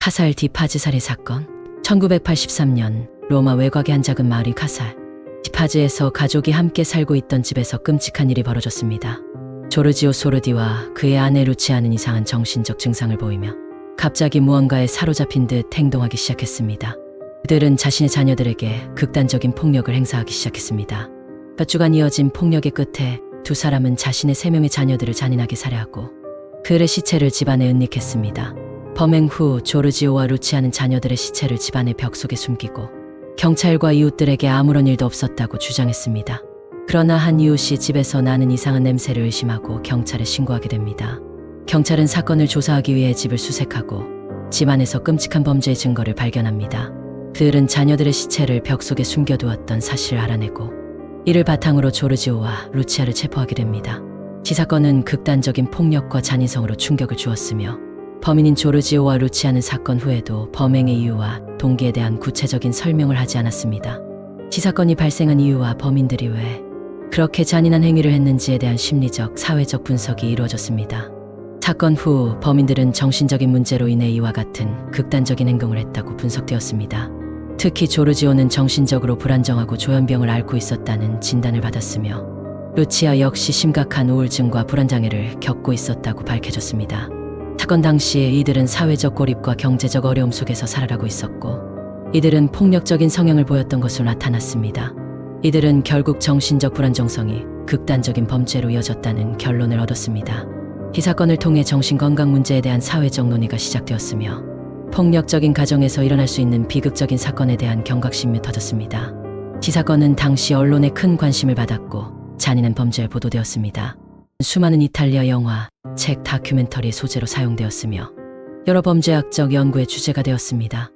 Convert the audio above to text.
카살 디 파즈 살해 사건. 1983년 로마 외곽의 한 작은 마을인 카살 디 파즈에서 가족이 함께 살고 있던 집에서 끔찍한 일이 벌어졌습니다. 조르지오 소르디와 그의 아내 루치아는 이상한 정신적 증상을 보이며 갑자기 무언가에 사로잡힌 듯 행동하기 시작했습니다. 그들은 자신의 자녀들에게 극단적인 폭력을 행사하기 시작했습니다. 몇 주간 이어진 폭력의 끝에 두 사람은 자신의 3명의 자녀들을 잔인하게 살해하고 그들의 시체를 집안에 은닉했습니다. 범행 후 조르지오와 루치아는 자녀들의 시체를 집안의 벽 속에 숨기고 경찰과 이웃들에게 아무런 일도 없었다고 주장했습니다. 그러나 한 이웃이 집에서 나는 이상한 냄새를 의심하고 경찰에 신고하게 됩니다. 경찰은 사건을 조사하기 위해 집을 수색하고 집안에서 끔찍한 범죄의 증거를 발견합니다. 그들은 자녀들의 시체를 벽 속에 숨겨두었던 사실을 알아내고 이를 바탕으로 조르지오와 루치아를 체포하게 됩니다. 이 사건은 극단적인 폭력과 잔인성으로 충격을 주었으며 범인인 조르지오와 루치아는 사건 후에도 범행의 이유와 동기에 대한 구체적인 설명을 하지 않았습니다. 이 사건이 발생한 이유와 범인들이 왜 그렇게 잔인한 행위를 했는지에 대한 심리적, 사회적 분석이 이루어졌습니다. 사건 후 범인들은 정신적인 문제로 인해 이와 같은 극단적인 행동을 했다고 분석되었습니다. 특히 조르지오는 정신적으로 불안정하고 조현병을 앓고 있었다는 진단을 받았으며 루치아 역시 심각한 우울증과 불안장애를 겪고 있었다고 밝혀졌습니다. 사건 당시 이들은 사회적 고립과 경제적 어려움 속에서 살아가고 있었고 이들은 폭력적인 성향을 보였던 것으로 나타났습니다. 이들은 결국 정신적 불안정성이 극단적인 범죄로 이어졌다는 결론을 얻었습니다. 이 사건을 통해 정신건강 문제에 대한 사회적 논의가 시작되었으며 폭력적인 가정에서 일어날 수 있는 비극적인 사건에 대한 경각심이 터졌습니다. 이 사건은 당시 언론에 큰 관심을 받았고 잔인한 범죄에 보도되었습니다. 수많은 이탈리아 영화, 책, 다큐멘터리의 소재로 사용되었으며 여러 범죄학적 연구의 주제가 되었습니다.